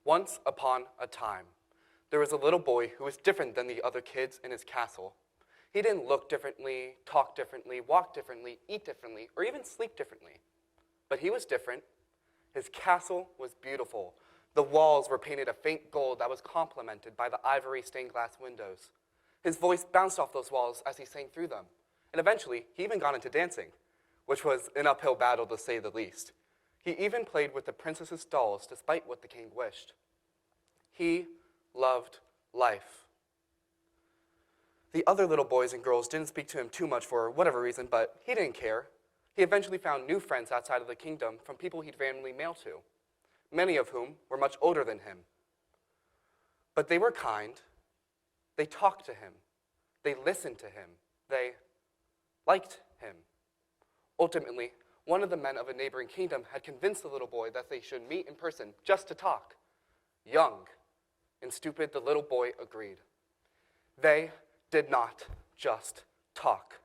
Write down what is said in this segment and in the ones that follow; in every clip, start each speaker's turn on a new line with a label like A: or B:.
A: Once upon a time, there was a little boy who was different than the other kids in his castle. He didn't look differently, talk differently, walk differently, eat differently, or even sleep differently. But he was different. His castle was beautiful. The walls were painted a faint gold that was complemented by the ivory stained glass windows. His voice bounced off those walls as he sang through them. And eventually, he even got into dancing, which was an uphill battle to say the least. He even played with the princess's dolls despite what the king wished. He loved life. The other little boys and girls didn't speak to him too much for whatever reason, but he didn't care. He eventually found new friends outside of the kingdom from people he'd randomly mail to, many of whom were much older than him. But they were kind. They talked to him. They listened to him. They liked him. Ultimately, one of the men of a neighboring kingdom had convinced the little boy that they should meet in person just to talk. Young and stupid, the little boy agreed. They did not just talk.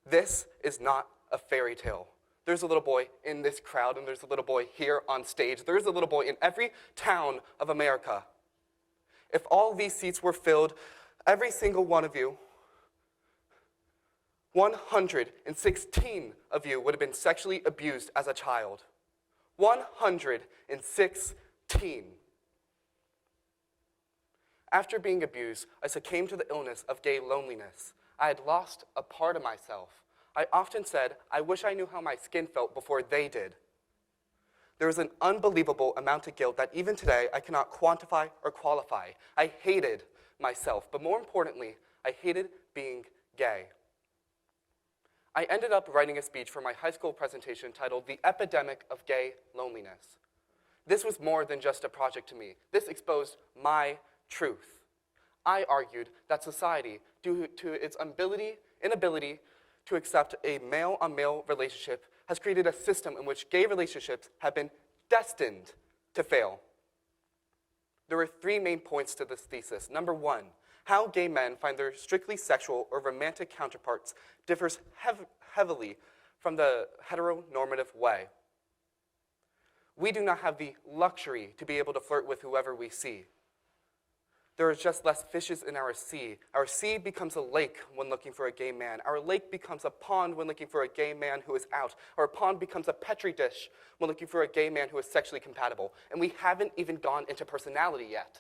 A: This is not a fairy tale. There's a little boy in this crowd, and there's a little boy here on stage. There's a little boy in every town of America. If all these seats were filled, every single one of you, 116 of you would have been sexually abused as a child. 116. After being abused, I succumbed to the illness of gay loneliness. I had lost a part of myself. I often said, I wish I knew how my skin felt before they did. There was an unbelievable amount of guilt that even today I cannot quantify or qualify. I hated myself, but more importantly, I hated being gay. I ended up writing a speech for my high school presentation titled The Epidemic of Gay Loneliness. This was more than just a project to me. This exposed my truth. I argued that society, due to its inability to accept a male-on-male relationship, has created a system in which gay relationships have been destined to fail. There were three main points to this thesis. Number one, how gay men find their strictly sexual or romantic counterparts differs heavily from the heteronormative way. We do not have the luxury to be able to flirt with whoever we see. There are just less fishes in our sea. Our sea becomes a lake when looking for a gay man. Our lake becomes a pond when looking for a gay man who is out. Our pond becomes a petri dish when looking for a gay man who is sexually compatible. And we haven't even gone into personality yet.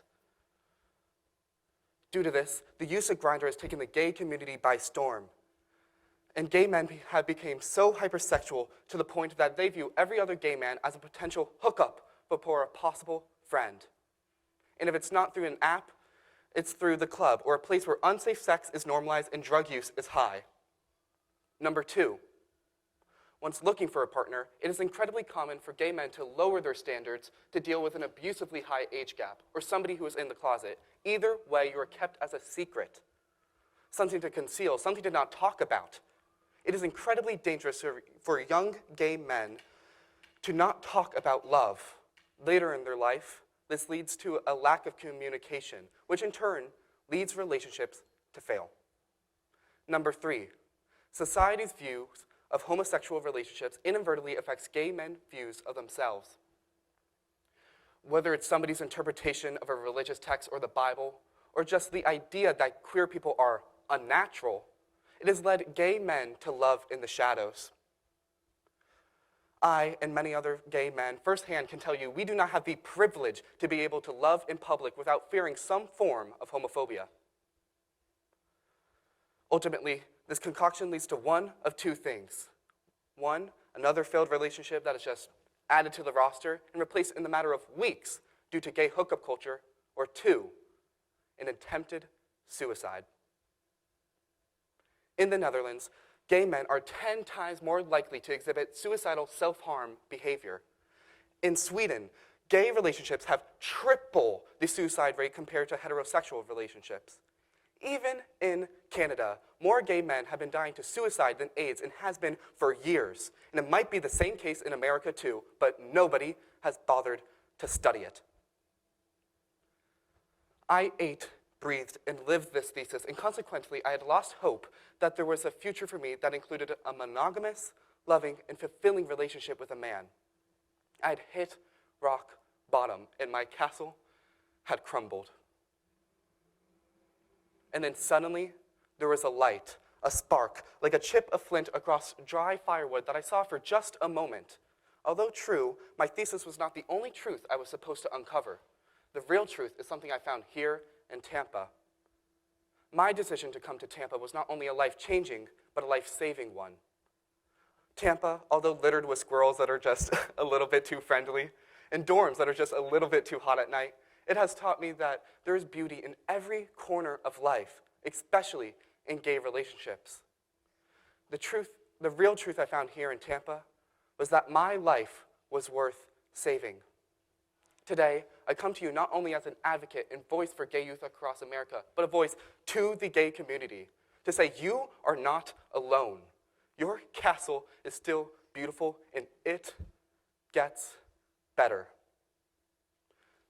A: Due to this, the use of Grindr has taken the gay community by storm. And gay men have become so hypersexual to the point that they view every other gay man as a potential hookup for a possible friend. And if it's not through an app, it's through the club or a place where unsafe sex is normalized and drug use is high. Number two, once looking for a partner, it is incredibly common for gay men to lower their standards to deal with an abusively high age gap or somebody who is in the closet. Either way, you are kept as a secret, something to conceal, something to not talk about. It is incredibly dangerous for young gay men to not talk about love. Later in their life, this leads to a lack of communication, which in turn leads relationships to fail. Number three, society's views of homosexual relationships inadvertently affects gay men's views of themselves. Whether it's somebody's interpretation of a religious text or the Bible, or just the idea that queer people are unnatural, it has led gay men to love in the shadows. I and many other gay men firsthand can tell you we do not have the privilege to be able to love in public without fearing some form of homophobia. Ultimately, this concoction leads to one of two things. One, another failed relationship that is just added to the roster and replaced in the matter of weeks due to gay hookup culture, or two, an attempted suicide. In the Netherlands, gay men are 10 times more likely to exhibit suicidal self-harm behavior. In Sweden, gay relationships have triple the suicide rate compared to heterosexual relationships. Even in Canada, more gay men have been dying to suicide than AIDS and has been for years. And it might be the same case in America too, but nobody has bothered to study it. I ate, breathed, and lived this thesis, and consequently, I had lost hope that there was a future for me that included a monogamous, loving, and fulfilling relationship with a man. I had hit rock bottom, and my castle had crumbled. And then suddenly, there was a light, a spark, like a chip of flint across dry firewood that I saw for just a moment. Although true, my thesis was not the only truth I was supposed to uncover. The real truth is something I found here in Tampa. My decision to come to Tampa was not only a life-changing, but a life-saving one. Tampa, although littered with squirrels that are just a little bit too friendly, and dorms that are just a little bit too hot at night, it has taught me that there is beauty in every corner of life, especially in gay relationships. The real truth I found here in Tampa was that my life was worth saving. Today, I come to you not only as an advocate and voice for gay youth across America, but a voice to the gay community to say you are not alone. Your castle is still beautiful, and it gets better.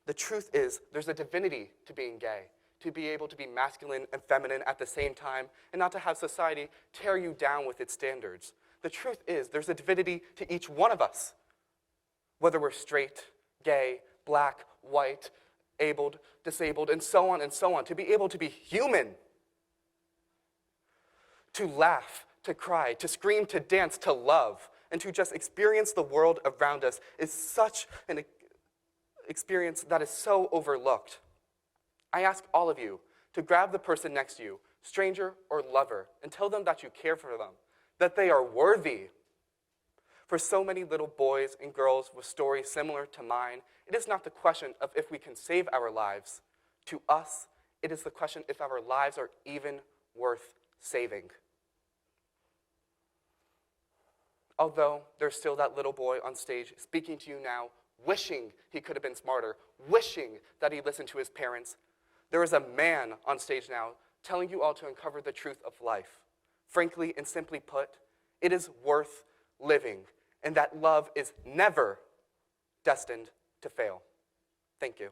A: The truth is, there's a divinity to being gay, to be able to be masculine and feminine at the same time, and not to have society tear you down with its standards. The truth is, there's a divinity to each one of us, whether we're straight, gay, black, white, abled, disabled, and so on, to be able to be human, to laugh, to cry, to scream, to dance, to love, and to just experience the world around us is such an experience that is so overlooked. I ask all of you to grab the person next to you, stranger or lover, and tell them that you care for them, that they are worthy. For so many little boys and girls with stories similar to mine, it is not the question of if we can save our lives. To us, it is the question if our lives are even worth saving. Although there's still that little boy on stage speaking to you now, wishing he could have been smarter, wishing that he listened to his parents, there is a man on stage now telling you all to uncover the truth of life. Frankly and simply put, it is worth living, and that love is never destined to fail. Thank you.